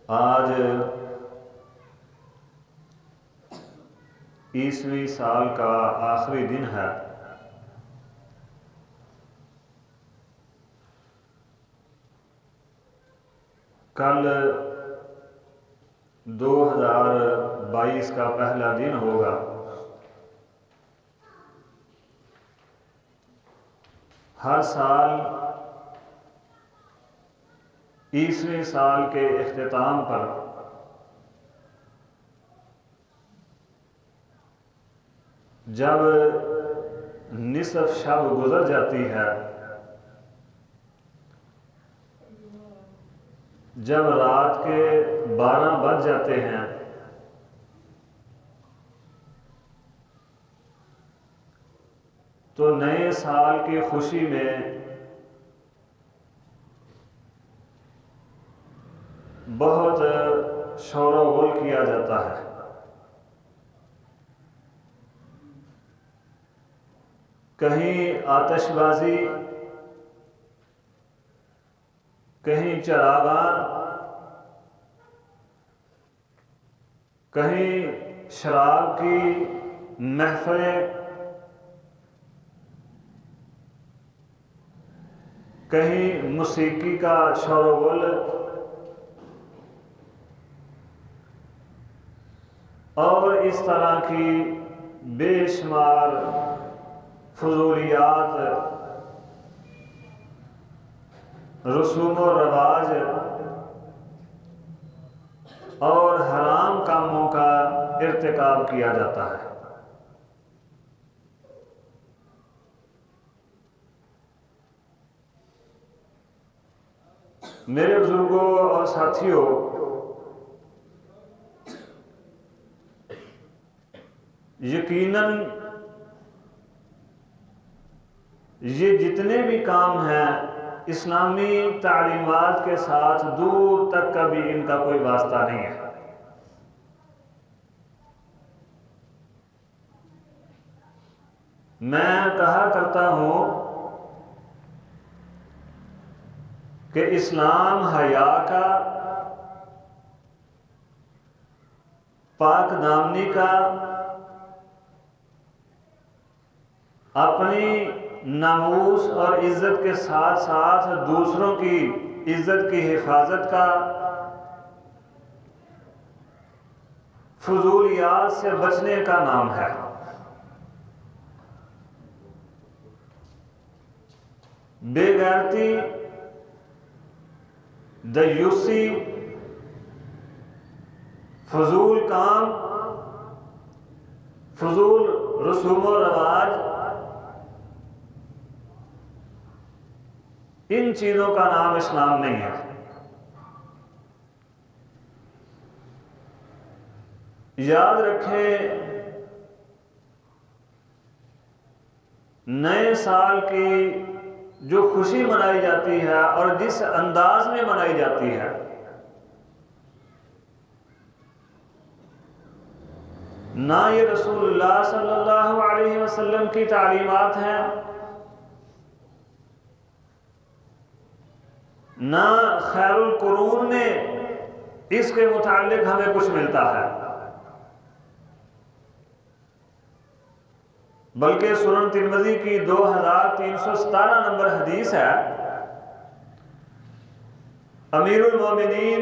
आज ईसवी साल का आखिरी दिन है। कल 2022 का पहला दिन होगा। हर साल ईसवी साल के इख्तिताम पर जब निसफ शब गुजर जाती है, जब रात के 12 बज जाते हैं, तो नए साल की खुशी में बहुत शोर-ओ-गुल किया जाता है। कहीं आतिशबाजी, कहीं चरागान, कहीं शराब की महफिलें, कहीं मौसीकी का शोर-ओ-गुल और इस तरह की बेशुमार फजूलियात, रसूम और रवाज और हराम कामों का इर्तिकाब किया जाता है। मेरे बुजुर्गों और साथियों, यकीनन ये जितने भी काम हैं इस्लामी तालीमात के साथ दूर तक कभी इनका कोई वास्ता नहीं है। मैं कहा करता हूं कि इस्लाम हया का, पाक दामनी का, अपनी नामूस और इज्जत के साथ साथ दूसरों की इज्जत की हिफाजत का, फजूलियात से बचने का नाम है। बेगैरती, दयूसी, फजूल काम, फजूल रसूम और रवाज, इन चीजों का नाम इस्लाम नहीं है। याद रखें, नए साल की जो खुशी मनाई जाती है और जिस अंदाज में मनाई जाती है, ना ये रसूलुल्लाह सल्लल्लाहु अलैहि वसल्लम की तालीमात हैं, ना खैरुल कुरून में इसके मुताल्लिक हमें कुछ मिलता है, बल्कि सुनन तिरमिज़ी की 2317 नंबर हदीस है। अमीरुल मोमिनीन,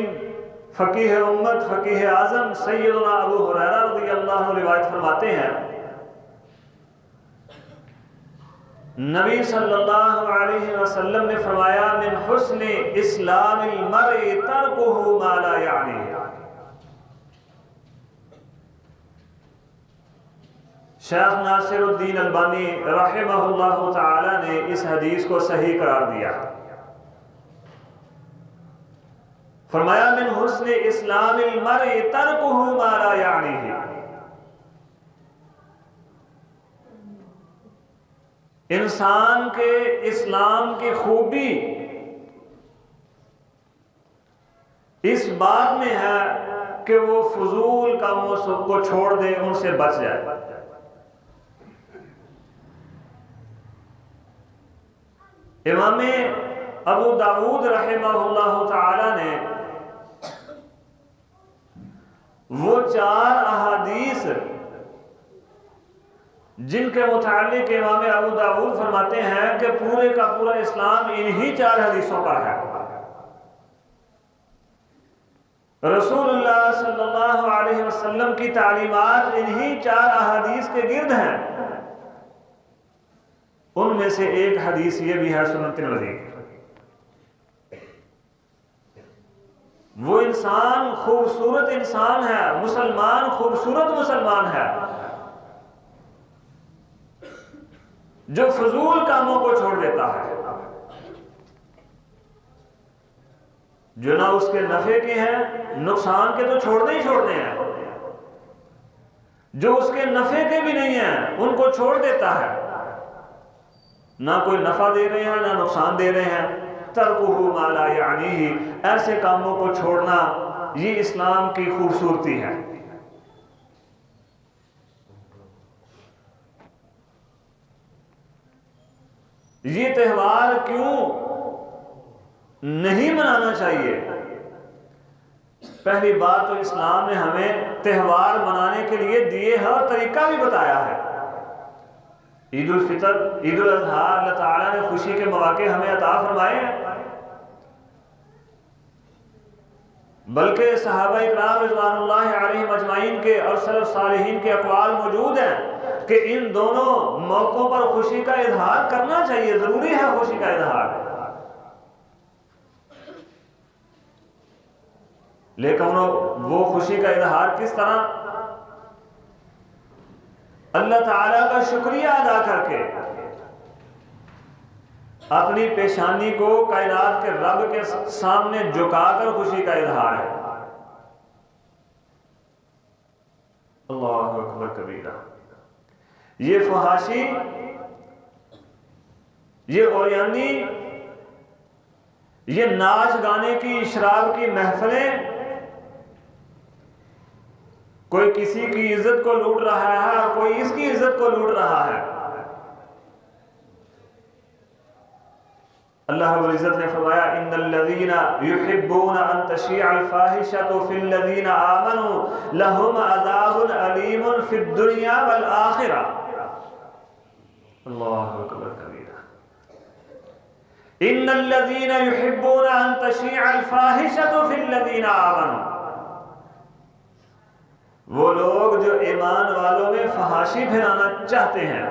फकीह उम्मत, फकीह आजम सैयदना अबू हुरैरा रज़ियल्लाहु अन्हु रिवायत फरमाते हैं, नबी सल्लल्लाहु अलैहि वसल्लम ने फरमाया, मिन हुस्नि इस्लामिल मर्इ तर्कुहु मा ला यानी। शेख नासिरुद्दीन अलबानी रहमहुल्लाहु ताला ने इस हदीस को सही करार दिया। फरमाया, मिन हुस्नि इस्लामिल मर्इ तर्कुहु मा ला यानी। इंसान के इस्लाम की खूबी इस बात में है कि वो फजूल कामों को छोड़ दे, उनसे बच जाए। इमाम अबू दाऊद रहमहुल्लाह ताला ने वो 4 अहादीस जिनके मुताल्लिक इमाम अबू दाऊद फरमाते हैं कि पूरे का पूरा इस्लाम इन्हीं 4 हदीसों पर है। रसूलुल्लाह सल्लल्लाहु अलैहि वसल्लम की तालीमात इन्हीं 4 अहादीस के गिर्द हैं। उनमें से एक हदीस ये भी है सुनन तिरमिज़ी की। वो इंसान खूबसूरत इंसान है, मुसलमान खूबसूरत मुसलमान है जो फजूल कामों को छोड़ देता है, जो ना उसके नफे के हैं, नुकसान के तो छोड़ने ही छोड़ने हैं, जो उसके नफे के भी नहीं हैं उनको छोड़ देता है। ना कोई नफा दे रहे हैं ना नुकसान दे रहे हैं। तर्कुहु मा ला यानीही, ऐसे कामों को छोड़ना ये इस्लाम की खूबसूरती है। ये त्यौहार क्यों नहीं मनाना चाहिए? पहली बात तो इस्लाम ने हमें त्यौहार मनाने के लिए दिए है और तरीका भी बताया है। ईद उल फितर, ईद उल अज़हा अल्लाह ताला ने खुशी के मौके हमें अता फरमाए हैं। बल्कि सहाबा इकराम रिज़वानुल्लाहि अलैहिम अजमाइन के और सलफ़ सालिहीन के अक़वाल मौजूद हैं कि इन दोनों मौक़ों पर खुशी का इजहार करना चाहिए, ज़रूरी है खुशी का इजहार। लेकिन वो खुशी का इजहार किस तरह? अल्लाह ताला का शुक्रिया अदा करके, अपनी पेशानी को कायनात के रब के सामने झुकाकर खुशी का इजहार है। अल्लाहु अकबर कबीरा। ये फहाशी, ये औरियानी, ये नाच गाने की, शराब की महफिलें, कोई किसी की इज्जत को लूट रहा है और कोई इसकी इज्जत को लूट रहा है। अल्लाह रब्बुल इज्जत ने फरमाया इन्नल्लज़ीना युहिब्बूना अन तशीअल फाहिशतु फिल्लज़ीना आमनू लहुम अज़ाबुन अलीमुन फिद दुनिया वल आखिरह। अल्लाहु अकबर कबीरा। इन्नल्लज़ीना युहिब्बूना अन तशीअल फाहिशतु फिल्लज़ीना आमनू, वो लोग जो ईमान वालों में फहाशी फैलाना चाहते हैं।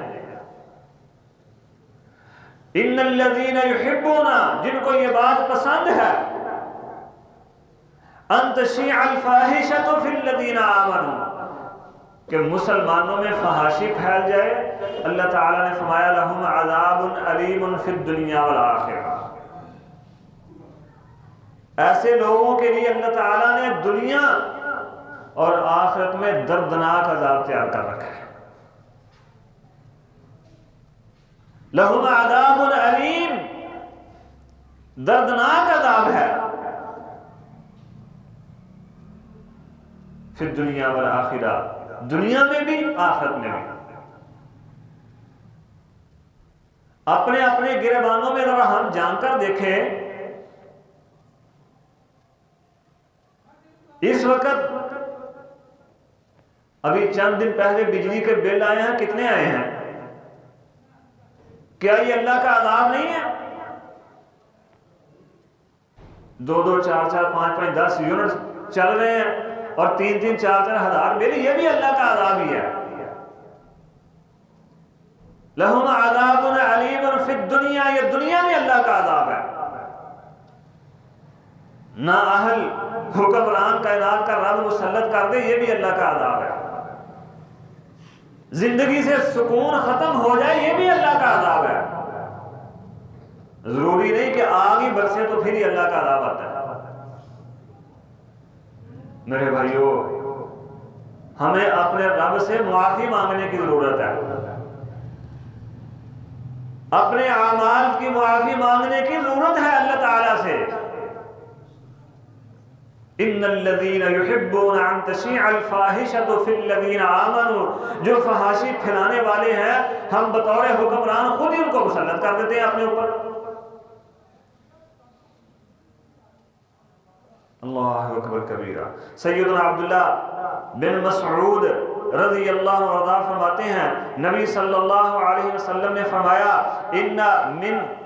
इन्नल्लज़ीना युहिब्बूना, जिनको ये बात पसंद है, अन तशीअल फाहिशतु फिल्लज़ीना आमनू, कि मुसलमानों में फहाशी फैल जाए। अल्लाह ताला ने फरमाया लहुम अज़ाबुन अलीमुन फिद दुनिया वल आखिरह। ऐसे लोगों के लिए अल्लाह ताला ने दुनिया और आखिरत में दर्दनाक अजाब तैयार कर रखा है। लहुम अज़ाबुन अलीम, दर्दनाक अजाब है, फिर दुनिया वल आखिरह, दुनिया में भी आखिरत में भी। अपने अपने गिरबानों में जरा हम जानकर देखें, इस वक्त अभी चंद दिन पहले बिजली के बिल आए हैं, कितने आए हैं? क्या ये अल्लाह का अज़ाब नहीं है? 2-2, 4-4, 5-5, 10 यूनिट चल रहे हैं और 3-3, 4-4 हजार बिल, ये भी अल्लाह का अज़ाब ही है। लहुम अज़ाबुन अलीमुन फिद दुनिया, ये दुनिया में अल्लाह का अज़ाब है। ना अहल हुक्मरान कायनात का रब मुसल्लत कर दे, ये भी अल्लाह का अज़ाब है। जिंदगी से सुकून खत्म हो जाए, ये भी अल्लाह का अज़ाब है। जरूरी नहीं कि आग ही बरसे तो फिर ही अल्लाह का अज़ाब आता है। मेरे भाइयों, हमें अपने रब से माफी मांगने की जरूरत है, अपने आमाल की माफी मांगने की जरूरत है अल्लाह ताला से। इन्नल्लज़ीना युहिब्बूना अन तशीअल फाहिशतु फिल्लज़ीना आमनू, जो फहाशी फैलाने वाले हैं, हम बतौर हुक्मरान खुद ही उनको मुसल्लत कर देते हैं अपने ऊपर। अल्लाहु अकबर कबीरा। सैयदना अब्दुल्ला बिन मसऊद रज़ी अल्लाहु अन्हु फरमाते हैं, नबी सल्लल्लाहु अलैहि वसल्लम ने फरमाया,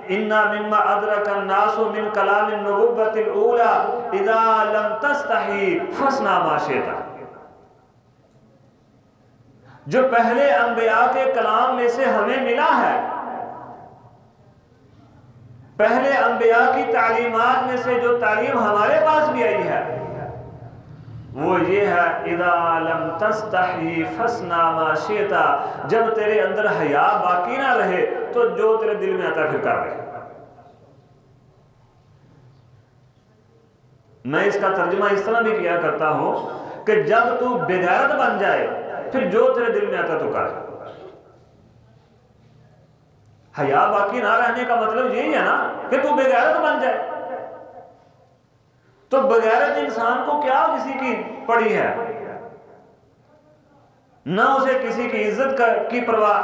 इन्ना मिम्मा अदरका अन्नासु मिन कलामिन नुबुव्वतिल ऊला इज़ा लम तस्तही फस्ना मा शिता। जो पहले अंबिया के कलाम में से हमें मिला है, पहले अंबिया की तालीमात में से जो तालीम हमारे पास भी आई है वो ये है, इज़ा लम तस्तही फस्ना मा शिता। जब तेरे अंदर हया बाकी ना रहे तो जो तेरे दिल में आता फिर कर रहे। मैं इसका तर्जुमा इस तरह भी किया करता हूं कि जब तू बेगैरत बन जाए फिर जो तेरे दिल में आता तो कर। हया बाकी ना रहने का मतलब यही है ना कि तू बेगैरत बन जाए। तो बेगैरत इंसान को क्या किसी की पड़ी है, ना उसे किसी की इज्जत की परवाह,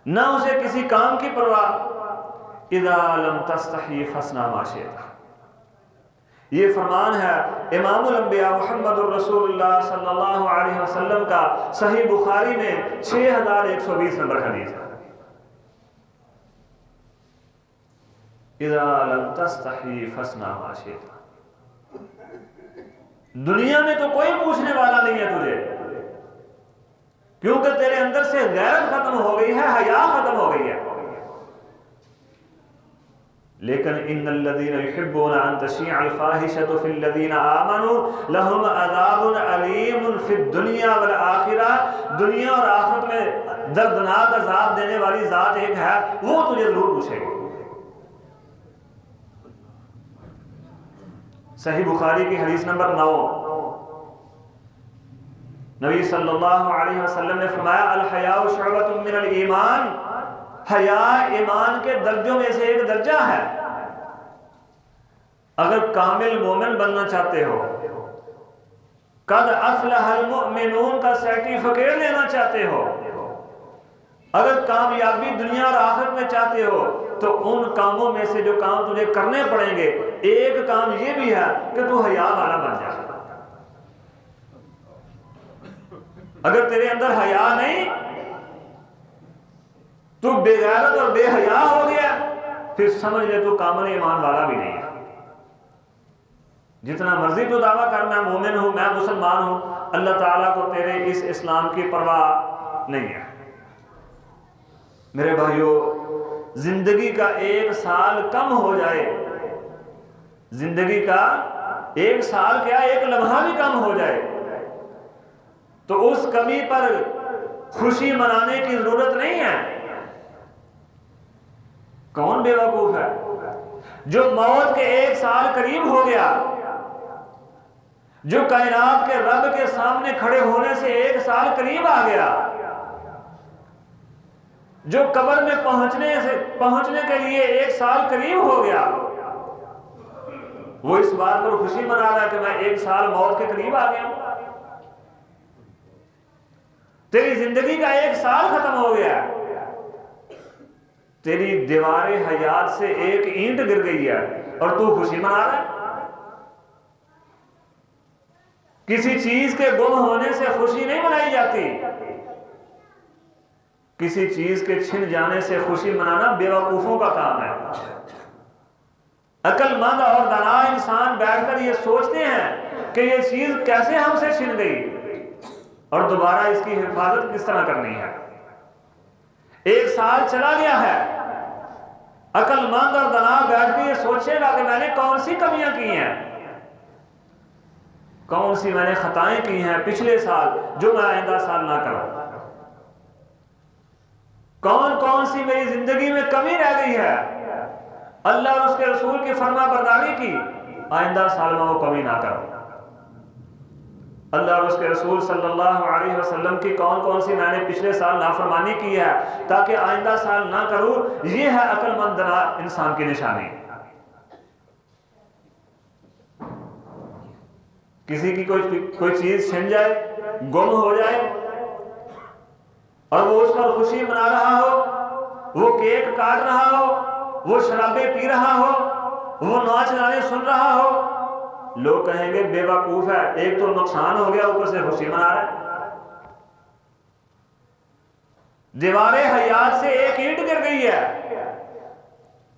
ना उसे किसी काम की परवाह। इज़ा लम तस्तही फस्ना मा शिता। ये फरमान है इमामुल अंबिया मुहम्मदुर रसूलुल्लाह सल्लल्लाहु अलैहि वसल्लम का, सही बुखारी में 6120 नंबर हदीस है। इज़ा लम तस्तही फस्ना मा शिता। दुनिया में तो कोई पूछने वाला नहीं है तुझे, क्योंकि तेरे अंदर से गैरत खत्म हो गई है, हया खत्म हो गई है। लेकिन इन्नल्लज़ीना युहिब्बूना अन तशीअल फाहिशतु फिल्लज़ीना आमनू लहुम अज़ाबुन अलीमुन फिद दुनिया वल आखिरह। दुनिया और आखिरत में दर्दनाक अज़ाब देने वाली जात एक है, वो तुझे जरूर पूछेगी। सही बुखारी की हदीस नंबर 9, नबी सल्लल्लाहु अलैहि वसल्लम ने फरमाया, अल हयाउ शुअबतुम मिनल ईमान। हया ईमान के दर्जों में से एक दर्जा है। अगर कामिल मोमिन बनना चाहते हो, कद अफ़लहल मुमिनून का सर्टिफिकेट लेना चाहते हो, अगर कामयाबी दुनिया और आखिरत में चाहते हो, तो उन कामों में से जो काम तुझे करने पड़ेंगे, एक काम ये भी है कि तू हया वाला बन जा। अगर तेरे अंदर हया नहीं, तू बेगैरत और बेहया हो गया, फिर समझ ले तू कामिल ईमान वाला भी नहीं है। जितना मर्जी तू दावा कर मैं मोमिन हूं, मैं मुसलमान हूं, अल्लाह ताला को तेरे इस इस्लाम की परवाह नहीं है। मेरे भाइयों, जिंदगी का 1 साल कम हो जाए, जिंदगी का 1 साल क्या 1 लम्हा भी कम हो जाए, तो उस कमी पर खुशी मनाने की जरूरत नहीं है। कौन बेवकूफ है जो मौत के 1 साल करीब हो गया, जो कायनात के रब के सामने खड़े होने से 1 साल करीब आ गया, जो कब्र में पहुंचने के लिए 1 साल करीब हो गया, वो इस बात पर खुशी मना रहा है कि मैं 1 साल मौत के करीब आ गया। तेरी जिंदगी का 1 साल खत्म हो गया, तेरी दीवारे हयात से 1 ईंट गिर गई है और तू खुशी मना रहा है। किसी चीज के गुम होने से खुशी नहीं मनाई जाती, किसी चीज के छिन जाने से खुशी मनाना बेवकूफों का काम है। अक्लमंद और दाना इंसान बैठकर ये सोचते हैं कि ये चीज कैसे हमसे छिन गई और दोबारा इसकी हिफाजत किस तरह करनी है। 1 साल चला गया है, अक्लमंद और दाना बैठकर ये सोचेगा कि मैंने कौन सी कमियां की हैं, कौन सी मैंने खताएं की हैं पिछले साल जो मैं आइंदा साल ना करूं, कौन कौन सी मेरी जिंदगी में कमी रह गई है, अल्लाह और उसके रसूल की फरमा बरदारी की, आइंदा साल में वो कमी ना करूं। अल्लाह और उसके रसूल सल्लल्लाहु अलैहि वसल्लम की कौन कौन सी मैंने पिछले साल नाफरमानी की है ताकि आइंदा साल ना करूं। ये है अक्लमंद इंसान की निशानी। किसी की कोई चीज छिन जाए, गुम हो जाए और वो उस पर खुशी मना रहा हो, वो केक काट रहा हो, वो शराबें पी रहा हो, वो नाच गाने सुन रहा हो, लोग कहेंगे बेवकूफ है, एक तो नुकसान हो गया ऊपर से खुशी मना रहा है। दीवारे हयात से एक ईंट गिर गई है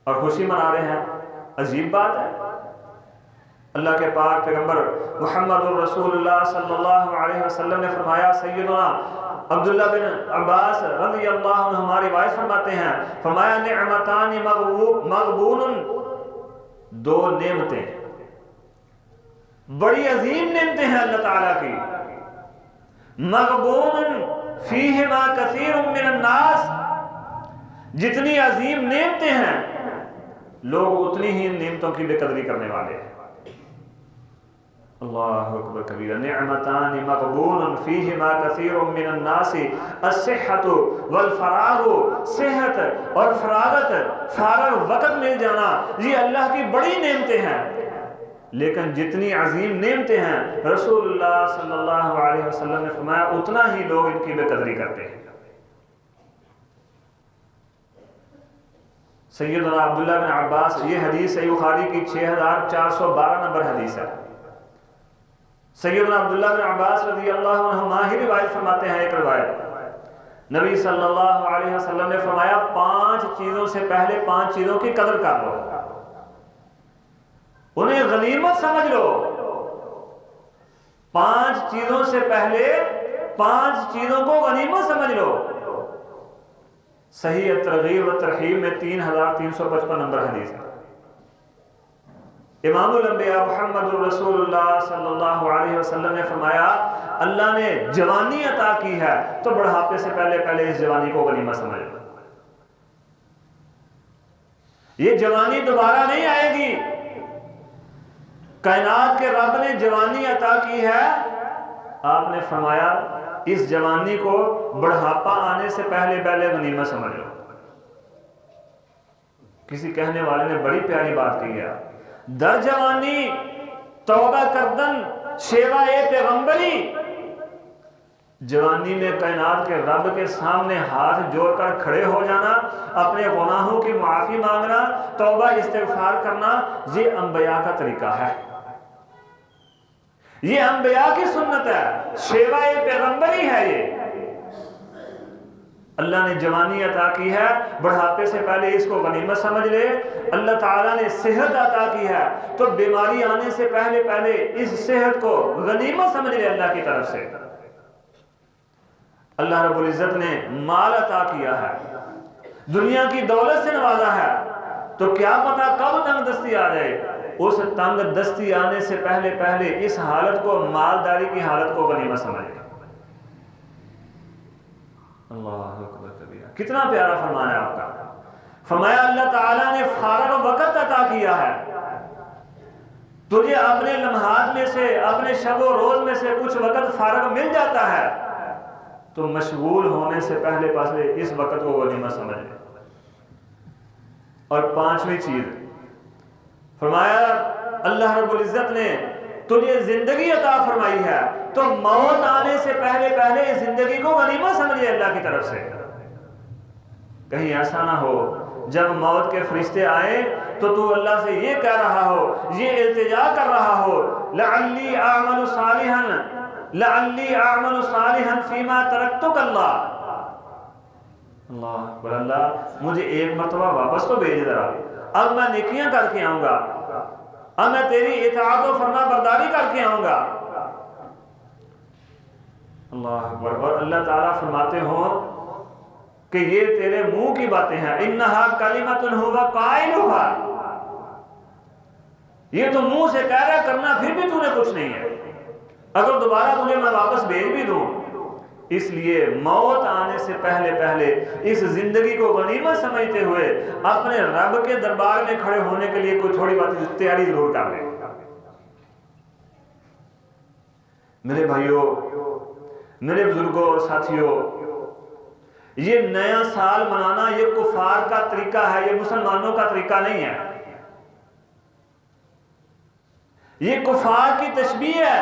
और खुशी मना रहे हैं, अजीब बात है। अल्लाह के पाक पैगंबर मुहम्मद रसूलुल्लाह सल्लल्लाहु अलैहि वसल्लम ने फरमाया, सैयदना अब्दुल्लाह बिन अब्बास रज़ी अल्लाह अन्हु हमारी वाइस फरमाते हैं, फरमाया निअमतानि मग़बूनुन, दो नेमतें, बड़ी अजीम नेमतें हैं अल्लाह ताला की, मग़बूनुन फीहिमा कसीरुम मिनन नास, जितनी अजीम नेमतें हैं लोग उतनी ही नेमतों की बेकदरी करने वाले हैं। अल्लाहु अकबर कबीरा। निअमतानि मग़बूनुन फीहिमा कसीरुम मिनन नासी अस्सिहतु वल फरागु, सेहत और फरागत, फारग वक्त मिल जाना, ये अल्लाह की बड़ी नेमतें हैं। लेकिन जितनी अजीम नेमतें हैं रसूलुल्लाह सल्लल्लाहु अलैहि वसल्लम ने फरमाया उतना ही लोग इनकी बेकदरी करते हैं। सैयदना अब्दुल्लाह बिन अब्बास, ये हदीस सहीह बुखारी की 6412 नंबर हदीस है। सैयदना अब्दुल्लाह बिन अब्बास रज़ी अल्लाहु अन्हुमा ही रिवायत फरमाते हैं, एक रिवायत नबी सल्लल्लाहु अलैहि वसल्लम ने फरमाया 5 चीजों से पहले 5 चीजों की कदर कर लो, उन्हें गनीमत समझ लो। 5 चीजों से पहले 5 चीजों को गनीमत समझ लो। सही तरगीब व तरहीब में 3355 नंबर हदीस है। इमामुल अंबिया मुहम्मद रसूलुल्लाह सल्लल्लाहु अलैहि वसल्लम ने फरमाया, अल्लाह ने जवानी अता की है तो बुढ़ापे से पहले पहले इस जवानी को गनीमत समझ लो। ये जवानी दोबारा नहीं आएगी। कायनात के रब ने जवानी अता की है, आपने फरमाया इस जवानी को बुढ़ापा आने से पहले पहले गनीमत समझ लो। किसी कहने वाले ने बड़ी प्यारी बात कही है, दर जवानी तौबा करदन शेवा-ए पैगंबरी, जवानी में कायनात के रब के सामने हाथ जोड़कर खड़े हो जाना, अपने गुनाहों की माफी मांगना, तौबा इस्तिगफार करना, ये अंबिया का तरीका है, ये अंबिया की सुन्नत है, शेवा-ए पैगंबरी है। ये अल्लाह ने जवानी अता की है, बुढ़ापे से पहले इसको गनीमत समझ ले। अल्लाह ताला ने सेहत अता की है तो बीमारी आने से पहले पहले इस सेहत को गनीमत समझ ले अल्लाह की तरफ से। अल्लाह रब्बुल इज्जत ने माल अता किया है, दुनिया की दौलत से नवाजा है, तो क्या पता कब तंग दस्ती आ जाए। उस तंग दस्ती आने से पहले पहले इस हालत को, मालदारी की हालत को गनीमत समझ ले। अल्लाह अकबर कबीरा। कितना प्यारा फरमान है आपका। फरमाया अल्लाह ताला ने फारग वक्त अता किया है, तुझे अपने लम्हात में से, अपने शब रोज में से कुछ वक्त फारग मिल जाता है तो मशगूल होने से पहले पहले इस वक्त को गनीमत समझ ले। और 5वीं चीज फरमाया अल्लाह रब्बुल इज्जत ने तुझे जिंदगी अता फरमाई है तो मौत आने से पहले पहले इस जिंदगी को गनीमत समझिए अल्लाह की तरफ से। कहीं ऐसा ना हो जब मौत के फरिश्ते आए तो तू अल्लाह से ये कह रहा हो, ये इल्तिजा कर रहा हो, लअल्ली आमलु सालिहन फीमा तरक्तुक अल्लाह, अल्लाह मुझे एक मरतबा वापस तो भेज जरा, अब मैं नेकियां करके आऊंगा, अब मैं तेरी इताअत और फरमा बरदारी करके आऊंगा। अल्लाह अकबर। और अल्लाह ताला फरमाते हो कि ये तेरे मुंह की बातें हैं, इन्नहा कलिमतुन हुवा काइलुहा, ये तो मुंह से कह रहा करना फिर भी तूने कुछ नहीं है, अगर दोबारा तुझे मैं वापस भेज भी दूं। इसलिए मौत आने से पहले पहले इस जिंदगी को गनीमत समझते हुए अपने रब के दरबार में खड़े होने के लिए कोई थोड़ी बात तैयारी जरूर कर ले। मेरे भाइयों, मेरे बुजुर्गों और साथियों, ये नया साल मनाना ये कुफार का तरीका है, ये मुसलमानों का तरीका नहीं है। ये कुफार की तशबीह है,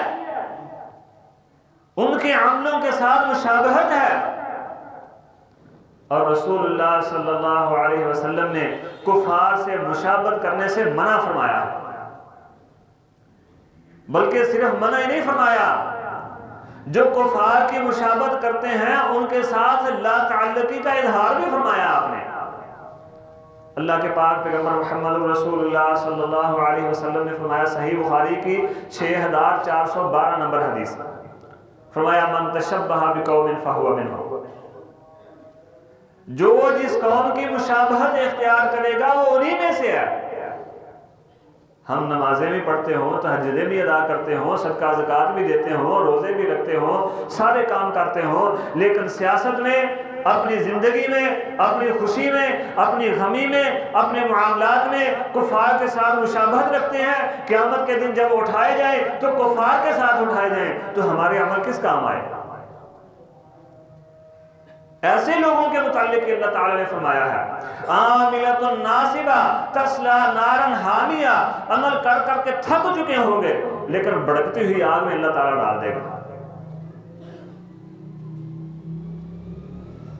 उनके अमलों के साथ मुशाबहत है। और रसूलुल्लाह सल्लल्लाहु अलैहि वसल्लम ने कुफार से मुशाबहत करने से मना फरमाया। बल्कि सिर्फ मना ही नहीं फरमाया, जो कुफार की मुशाबत करते हैं उनके साथ ला ताल्लुकी का इजहार भी फरमाया आपने। अल्लाह के पाक पैगंबर मोहम्मद रसूलुल्लाह सल्लल्लाहु अलैहि वसल्लम ने फरमाया, सही बुखारी की 6412 नंबर हदीस, फरमाया मन तशब्बह बिकौमिन फहुव मिनहुम, जो जिस कौम की मुशाबहत इख्तियार करेगा वो उन्हीं में से है। हम नमाजें भी पढ़ते हो, तहज्जुदें भी अदा करते हो, सदका ज़कात भी देते हो, रोज़े भी रखते हो, सारे काम करते हो, लेकिन सियासत में, अपनी ज़िंदगी में, अपनी खुशी में, अपनी गमी में, अपने मामलात में कुफार के साथ मुशाबहत रखते हैं। क़यामत के दिन जब उठाए जाए तो कुफार के साथ उठाए जाएं, तो हमारे अमल किस काम आए? ऐसे लोगों के मुतालिक अल्लाह ताला ने फरमाया है, आमिलतुन नासिबा तस्ला नारन हामिया, अमल कर कर के थक चुके होंगे, लेकिन भड़कती हुई आग में अल्लाह ताला डाल देगा।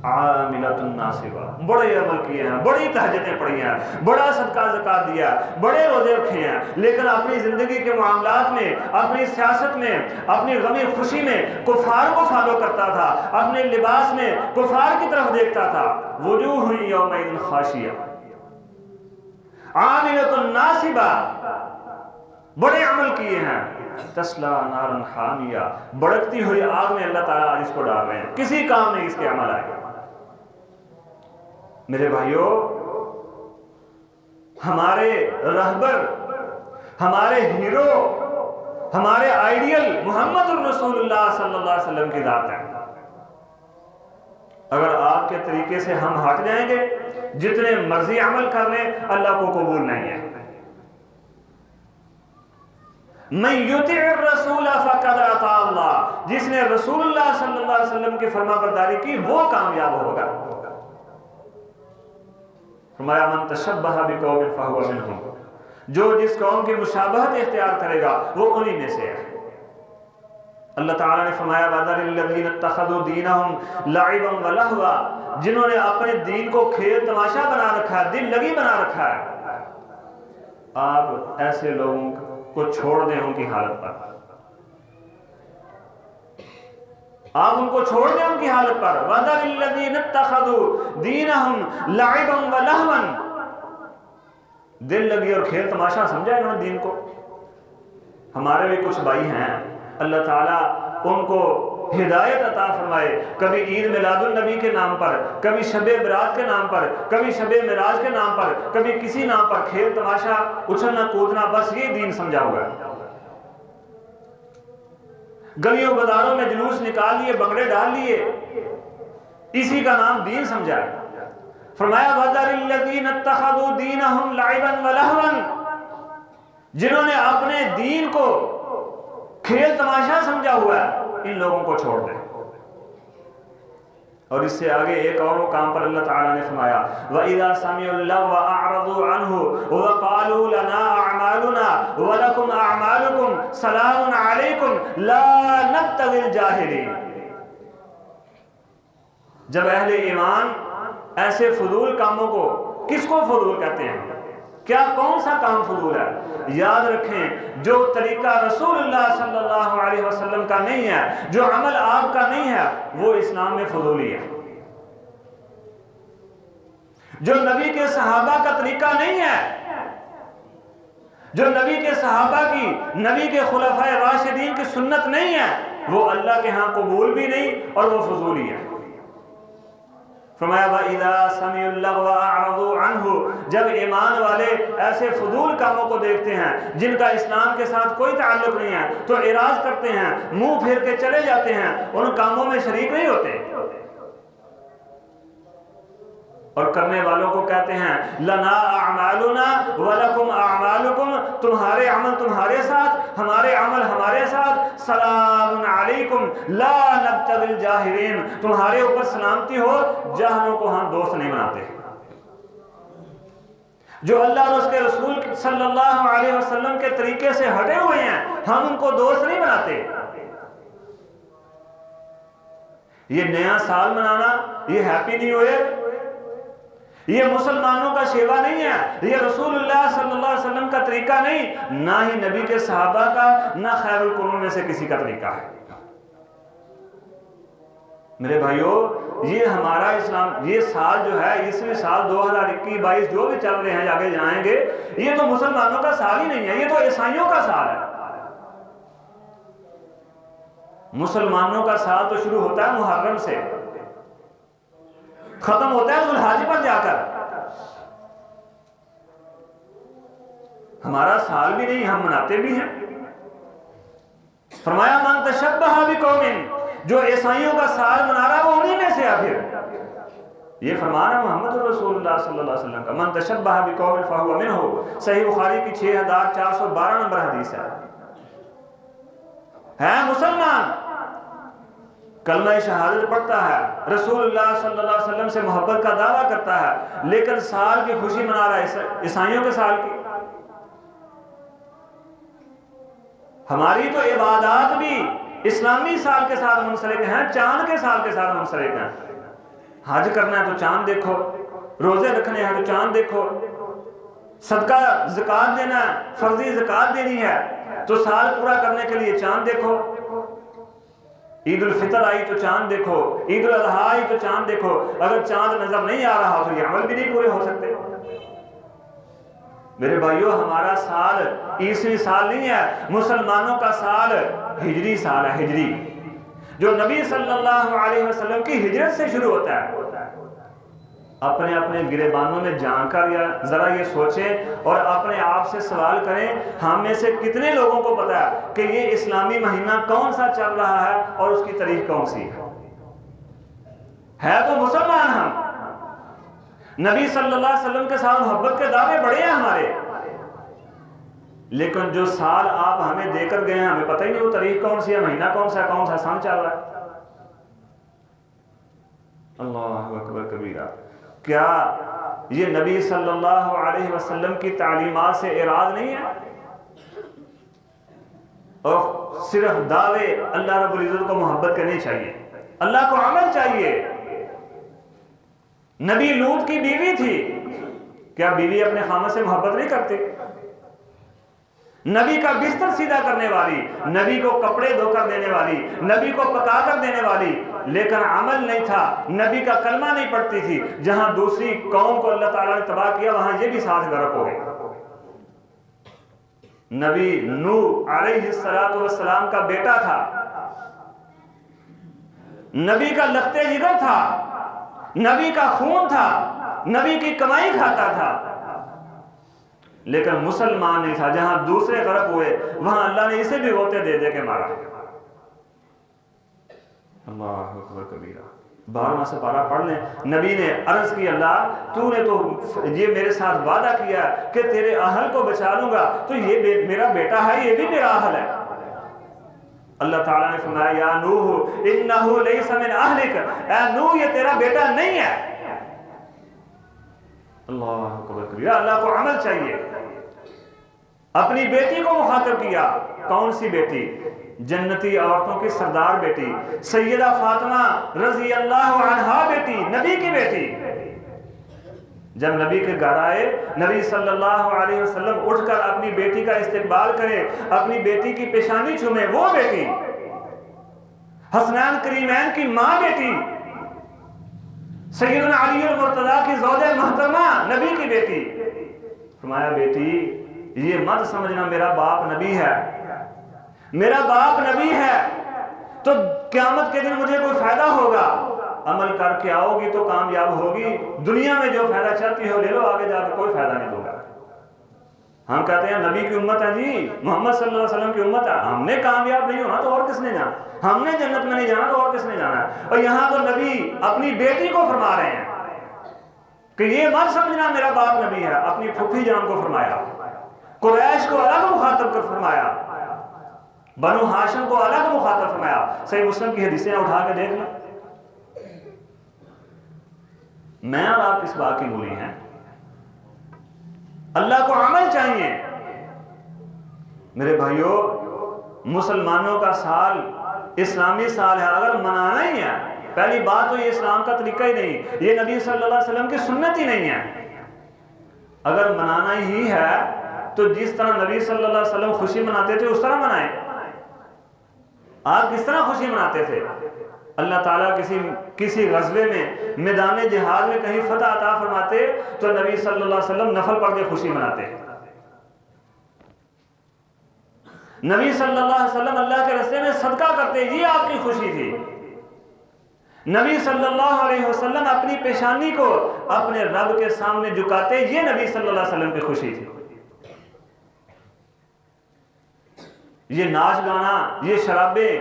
आमिलतुन नासिबा, बड़े अमल किए हैं, बड़ी तहज्जुदें पढ़ी हैं, बड़ा सदका ज़कात दिया, बड़े रोजे रखे हैं, लेकिन अपनी जिंदगी के मामलात में, अपनी सियासत में, अपनी गमी खुशी में कुफार को फॉलो करता था, अपने लिबास में कुफार की तरफ देखता था। वजूह यौमइदिन खाशिया आमिलतुन नासिबा, बड़े अमल किए हैं, तस्ला नारन हामिया, भड़कती हुई आग में अल्लाह ताला आज इसको डाल रहे हैं, किसी काम नहीं इसके अमल आए। मेरे भाइयों, हमारे रहबर, हमारे हीरो, हमारे आइडियल मोहम्मद रसूलुल्लाह सल्लल्लाहु अलैहि वसल्लम की जात है। अगर आपके तरीके से हम हट जाएंगे, जितने मर्जी अमल कर लें, अल्लाह को कबूल नहीं है। मैं युतिउर रसूल फक़द अता अल्लाह, जिसने रसूलुल्लाह सल्लल्लाहु अलैहि वसल्लम की फरमाबरदारी की वो कामयाब होगा। फरमाया मन तशब्बह बिकौमिन फहुव मिनहुम, जो जिस कौम की मुशाबहत इख्तियार करेगा वो उन्हीं में से है। अल्लाह ताला ने फरमाया वज़रल्लज़ीना इत्तख़ज़ू दीनहुम लइबन व लहवा, जिन्होंने अपने दीन को खेल तमाशा बना रखा है, दिल लगी बना रखा है, आप ऐसे लोगों को छोड़ दें उनकी हालत पर, आप उनको छोड़ दें उनकी हालत पर। वज़रल्लज़ीना इत्तख़ज़ू दीनहुम लइबन व लहवन, दिल लगी और खेल तमाशा समझा इन्होंने दीन को। हमारे भी कुछ भाई हैं, अल्लाह ताला उनको हिदायत अता फरमाए, कभी ईद मिलादुन नबी के नाम पर, कभी शबे बरात के नाम पर, कभी शबे मिराज के नाम पर, कभी किसी नाम पर खेल तमाशा, उछलना कूदना, बस ये दीन समझा हुआ है। गलियों बाजारों में जुलूस निकाल लिए, बंगड़े डाल लिए, इसी का नाम दीन समझा है। फरमाया वज़रल्लज़ीना इत्तख़ज़ू दीनहुम लइबन व लहवन, जिन्होंने अपने दीन को खेल तमाशा समझा हुआ है, इन लोगों को छोड़ दें। और इससे आगे एक और काम पर अल्लाह ताला ने फरमाया वइज़ा समिउल लग़्व अअरज़ू अन्हु व क़ालू लना अअमालुना व लकुम अअमालुकुम सलामुन अलैकुम ला नब्तग़िल जाहिलीन। जब अहले ईमान ऐसे फजूल कामों को, किसको फजूल कहते हैं, क्या कौन सा काम फजूल है? याद रखें, जो तरीका रसूलुल्लाह सल्लल्लाहु अलैहि वसल्लम का नहीं है, जो अमल आपका नहीं है, वो इस्लाम में फजूली है। जो नबी के सहाबा का तरीका नहीं है, जो नबी के सहाबा की, नबी के खुलफाए राशिदीन की सुन्नत नहीं है, वो अल्लाह के यहाँ कबूल भी नहीं और वो फजूली है। फरमाया वइज़ा समिउल लग़्व अअरज़ू अन्हु, जब ईमान वाले ऐसे फजूल कामों को देखते हैं जिनका इस्लाम के साथ कोई ताल्लुक नहीं है, तो इराज करते हैं, मुंह फेर के चले जाते हैं, उन कामों में शरीक नहीं होते। और करने वालों को कहते हैं लना अअमालुना व लकुम अअमालुकुम, तुम्हारे अमल तुम्हारे साथ, हमारे अमल हमारे साथ, सलामुन अलैकुम ला नब्तग़िल जाहिलीन, तुम्हारे ऊपर सलामती हो, जाहिलों को हम दोस्त नहीं बनाते। जो अल्लाह और उसके रसूल सल्लल्लाहु अलैहि वसल्लम के तरीके से हटे हुए हैं, हम उनको दोस्त नहीं बनाते। ये नया साल मनाना, ये हैप्पी न्यू ईयर, ये मुसलमानों का शेवा नहीं है, ये रसूलुल्लाह सल्लल्लाहु अलैहि वसल्लम का तरीका नहीं, ना ही नबी के सहाबा का, ना खैरुल कुरून में से किसी का तरीका है। मेरे भाइयों, ये हमारा इस्लाम, ये साल जो है, इसमें साल 2021-22 जो भी चल रहे हैं, आगे जाएंगे, ये तो मुसलमानों का साल ही नहीं है, ये तो ईसाइयों का साल है। मुसलमानों का साल तो शुरू होता है मुहर्रम से, खत्म होता है जुल्हज पर जाकर। हमारा साल भी नहीं, हम मनाते भी हैं। फरमाया मन तशब्बह बिकौमिन, जो ईसाइयों का साल मना रहा है वो उन्हीं में से है। फिर ये फरमान है मोहम्मद रसूलुल्लाह सल्लल्लाहु अलैहि वसल्लम का, मन तशब्बह बिकौमिन फहुव मिनहु। सही बुखारी की 6412 नंबर हदीस है मुसलमान, कलमा शहादत पढ़ता है, रसूलुल्लाह सल्लल्लाहु अलैहि वसल्लम से मोहब्बत का दावा करता है, लेकिन साल की खुशी मना रहा है ईसाइयों के साल की। हमारी तो इबादत भी इस्लामी साल के साथ मुंसलिक हैं, चांद के साल के साथ मुंसलिक हैं। हज करना है तो चांद देखो, रोजे रखने हैं तो चांद देखो, सदका ज़कात देना है, फर्जी ज़कात देनी है तो साल पूरा करने के लिए चांद देखो, ईद उल फितर आई तो चांद देखो, ईद उल अज़हा आई तो चांद देखो। अगर चांद नजर नहीं आ रहा तो ये अमल भी नहीं पूरे हो सकते। मेरे भाइयों, हमारा साल ईसवी साल नहीं है, मुसलमानों का साल हिजरी साल है, हिजरी, जो नबी सल्लल्लाहु अलैहि वसल्लम की हिजरत से शुरू होता है। अपने अपने गिरेबानों में जानकर या जरा ये सोचें और अपने आप से सवाल करें, हम में से कितने लोगों को पता है कि ये इस्लामी महीना कौन सा चल रहा है और उसकी तारीख कौन सी है? तो मुसलमान हम, नबी सल्लल्लाहु अलैहि वसल्लम के साथ मोहब्बत के दावे बड़े हैं हमारे, लेकिन जो साल आप हमें देकर गए हैं हमें पता ही नहीं वो तारीख कौन सी है, महीना कौन सा सन चल रहा है। अल्लाहु अकबर कबीरा। क्या ये नबी सल्लल्लाहु अलैहि वसल्लम की तालीमात से इराद नहीं है? और सिर्फ दावे अल्लाह रब्बुल इज्जत को मोहब्बत करनी चाहिए, अल्लाह को अमल चाहिए। नबी लूत की बीवी थी, क्या बीवी अपने खामद से मोहब्बत नहीं करती? नबी का बिस्तर सीधा करने वाली, नबी को कपड़े धोकर देने वाली, नबी को पका कर देने वाली, लेकिन अमल नहीं था, नबी का कलमा नहीं पढ़ती थी। जहां दूसरी कौम को अल्लाह ताला ने तबाह किया वहां ये भी साथ गर्क हो गए। नबी नूह अलैहिस्सलातु वस्सलाम का बेटा था, नबी का लख्ते जिगर था, नबी का खून था, नबी की कमाई खाता था, लेकिन मुसलमान नहीं था। जहां दूसरे गर्क हुए वहां अल्लाह ने इसे भी गोते दे दे के मारा। अल्लाहु अकबर कबीरा। 12वां सिपारा पढ़ लें। नबी ने अर्ज की, अल्लाह तूने तो ये मेरे साथ वादा किया कि तेरे अहल को बचा लूंगा, तो ये मेरा बेटा है, ये भी मेरा अहल है। अल्लाह ताला ने फरमाया, या नूह इन्नहु लैसा मिन अहलिक, ए नूह ये तेरा बेटा नहीं है। अल्लाह अकबर कबीरा। अल्लाह को अमल चाहिए। अपनी बेटी को मुखातिब किया, कौन सी बेटी? जन्नती औरतों की सरदार बेटी सैयदा फातिमा रजी अल्लाह अन्हा बेटी, नबी की बेटी। जब नबी के घर आए, नबी सल्लल्लाहु अलैहि वसल्लम उठकर अपनी बेटी का इस्तकबाल करे, अपनी बेटी की पेशानी चूमे, वो बेटी हसनैन करीमैन की माँ बेटी, सैयदना अली मुर्तज़ा की ज़ौजा मोहतरमा, नबी की बेटी। फरमाया, बेटी ये मत समझना मेरा बाप नबी है, मेरा बाप नबी है तो क़यामत के दिन मुझे कोई फायदा होगा, अमल करके आओगी तो कामयाब होगी, दुनिया में जो फायदा चाहती हो ले लो, आगे जाकर कोई फायदा नहीं दूंगा। हम कहते हैं नबी की उम्मत है जी, मोहम्मद सल्लल्लाहु अलैहि वसल्लम की उम्मत है, हमने कामयाब नहीं होना तो और किसने जाना, हमने जन्नत में नहीं जाना तो और किसने जाना है। और यहाँ तो नबी अपनी बेटी को फरमा रहे हैं कि ये मत समझना मेरा बाप नबी है। अपनी फूफी जान को फरमाया, कुरैश को अलग मुखातब कर फरमाया, बनु हाशिम को अलग मुखातब फरमाया। सही मुस्लिम की हदीसें उठा के देख लो। मैं और आप किस बात की मूली हैं? अल्लाह को अमल चाहिए। मेरे भाइयों, मुसलमानों का साल इस्लामी साल है, अगर मनाना ही है पहली बात तो ये इस्लाम का तरीका ही नहीं, ये नबी सल्लल्लाहु अलैहि वसल्लम की सुन्नत ही नहीं है। अगर मनाना ही है तो जिस तरह नबी सल्लल्लाहु अलैहि वसल्लम खुशी मनाते थे उस तरह मनाएं। आप किस तरह खुशी मनाते थे? अल्लाह ताला किसी गज़वे में, मैदान जिहाद में कहीं फतह अता फरमाते तो नबी सल्लल्लाहु अलैहि वसल्लम नफल पढ़ के खुशी मनाते। नबी सल्लल्लाहु अलैहि वसल्लम अल्लाह के रास्ते में सदका करते, ये आपकी खुशी थी। नबी सल्लल्लाहु अलैहि वसल्लम अपनी पेशानी को अपने रब के सामने झुकाते, ये नबी सल्लल्लाहु अलैहि वसल्लम की खुशी थी। ये नाच गाना, ये शराबें,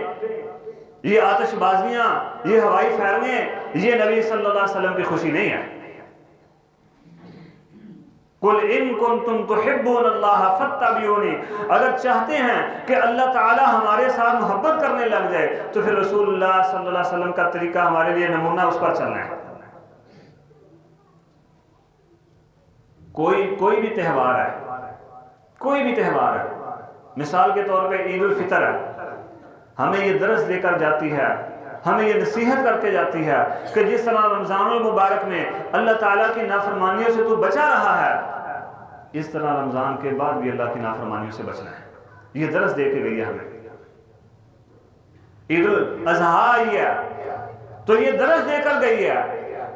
ये आतिशबाजियां, ये हवाई फैरने, ये नबी सल्लल्लाहु अलैहि वसल्लम की खुशी नहीं है। कुल इन कुंतुम तुहिब्बूनल्लाह फत्तबिऊनी, अगर चाहते हैं कि अल्लाह ताला हमारे साथ मोहब्बत करने लग जाए तो फिर रसूलुल्लाह सल्लल्लाहु अलैहि वसल्लम का तरीका हमारे लिए नमूना, उस पर चलना है। कोई भी त्यौहार है, कोई भी त्यौहार है, मिसाल के तौर पे ईद उल फितर है, हमें ये दर्स देकर जाती है, हमें ये नसीहत करके जाती है कि जिस तरह रमज़ानुल मुबारक में अल्लाह ताला की नाफरमानियों से तू बचा रहा है, इस तरह रमज़ान के बाद भी अल्लाह की नाफरमानियों से बचना है। ये दर्स दे के गई है हमें। ईद उल अज़हा आई है तो ये दर्स देकर गई है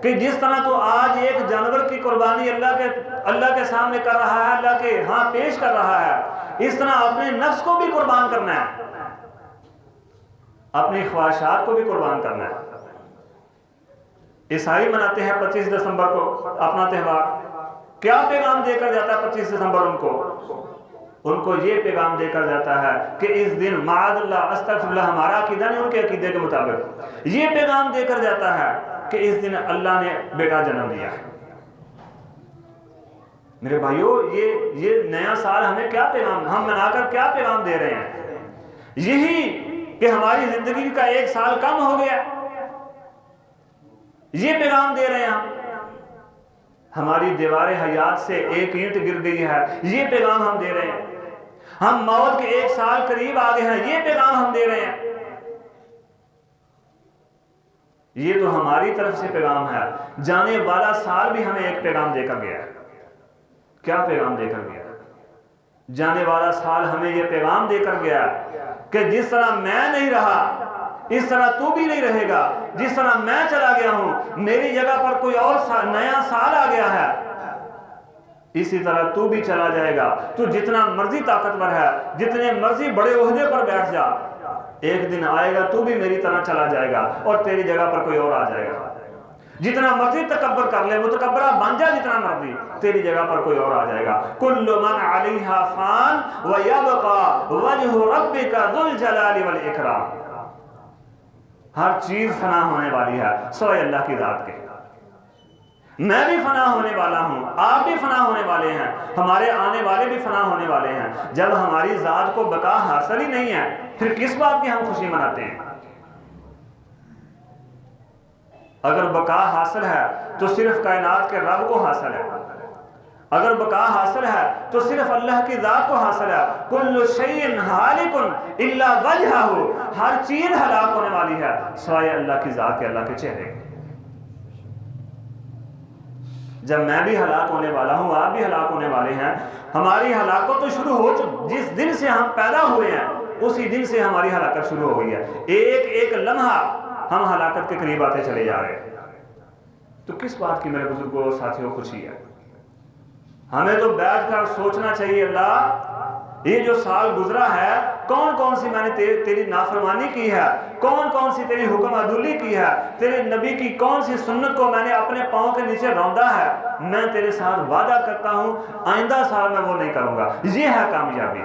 कि जिस तरह तो आज एक जानवर की कुर्बानी अल्लाह के सामने कर रहा है, अल्लाह के यहाँ पेश कर रहा है, इस तरह अपने नफ्स को भी कुर्बान करना है, अपनी ख्वाहिशात को भी कुर्बान करना है। ईसाई मनाते हैं 25 दिसंबर को अपना त्यौहार, क्या पैगाम देकर जाता है 25 दिसंबर? उनको ये पैगाम देकर जाता है कि इस दिन माअल्लाह अस्तगफिरुल्लाह, हमारा अकीदा नहीं, उनके अकीदे के मुताबिक ये पैगाम देकर जाता है कि इस दिन अल्लाह ने बेटा जन्म दिया है। मेरे भाइयों, ये नया साल हमें क्या पैगाम, हम मनाकर क्या पैगाम दे रहे हैं? यही कि हमारी जिंदगी का एक साल कम हो गया, ये पैगाम दे रहे हैं हम। हमारी दीवारें हयात से एक ईंट गिर गई है, ये पैगाम हम दे रहे हैं। हम मौत के एक साल करीब आ गए हैं, ये पैगाम हम दे रहे हैं। ये तो हमारी तरफ से पैगाम है। जाने वाला साल भी हमें एक पैगाम देकर गया है। क्या पैगाम देकर गया? जाने वाला साल हमें यह पैगाम देकर गया कि जिस तरह मैं नहीं रहा इस तरह तू भी नहीं रहेगा, जिस तरह मैं चला गया हूं, मेरी जगह पर कोई और नया साल आ गया है, इसी तरह तू भी चला जाएगा। तू जितना मर्जी ताकतवर है, जितने मर्जी बड़े ओहदे पर बैठ जा, एक दिन आएगा तू भी मेरी तरह चला जाएगा और तेरी जगह पर कोई और आ जाएगा। जितना मर्जी तकब्बर कर ले, मुतकब्बरा बन जा जितना मर्जी, तेरी जगह पर कोई और आ जाएगा। कुल्लु मन अलैहा फान व यबका वजहु रब्बिका जुल जलाली वल इकराम। हर चीज फना होने वाली है सिवाय अल्लाह की जात के। मैं भी फना होने वाला हूं, आप भी फना होने वाले हैं, हमारे आने वाले भी फना होने वाले हैं। जब हमारी जात को बका हासिल ही नहीं है, फिर किस बात की हम खुशी मनाते हैं? अगर बका हासिल है तो सिर्फ कायनात के रब को हासिल है, अगर बका हासिल है तो सिर्फ अल्लाह की जात को हासिल है। कुल्लु शैइन हालिकुन इल्ला वजहहु, हर चीज हलाक होने वाली है सिवाय अल्लाह की जात के, अल्लाह के चेहरे। जब मैं भी हलाक होने वाला हूं, आप भी हलाक होने वाले हैं। हमारी हलाकत तो शुरू हो चुकी, जिस दिन से हम पैदा हुए हैं उसी दिन से हमारी हलाकत शुरू हो गई है। एक एक लम्हा हम हलाकत के करीब आते चले जा रहे हैं। तो किस बात की मेरे बुजुर्गों और साथियों खुशी है? हमें तो बैठकर सोचना चाहिए, अल्लाह ये जो साल गुजरा है, कौन कौन सी मैंने तेरी नाफरमानी की है, कौन कौन सी तेरी हुक्म अदुली की है, तेरे नबी की कौन सी सुन्नत को मैंने अपने पांव के नीचे रौंदा है। मैं तेरे साथ वादा करता हूं आइंदा साल में वो नहीं करूंगा। ये है कामयाबी।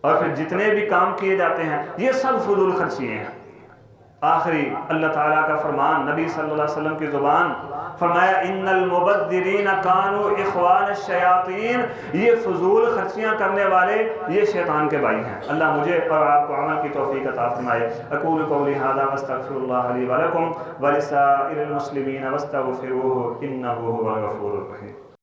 और फिर जितने भी काम किए जाते हैं ये सब फजूल खर्ची हैं। आखिरी अल्लाह ताला का फरमान, नबी सल्लल्लाहु अलैहि वसल्लम की जुबान, फरमाया इन्नल मुबद्दिरीन कानू इख्वान शयातीन, ये फजूल खर्चियाँ करने वाले ये शैतान के भाई हैं। अल्लाह मुझे और आपको अमल की तौफीक अता फरमाए। अक़ूलु क़ौली हाज़ा वस्तग़फिरुल्लाह ली व लकुम व लिसाइरिल मुस्लिमीन वस्तग़फिरूहु इन्नहु हुवल गफ़ूरुर रहीम।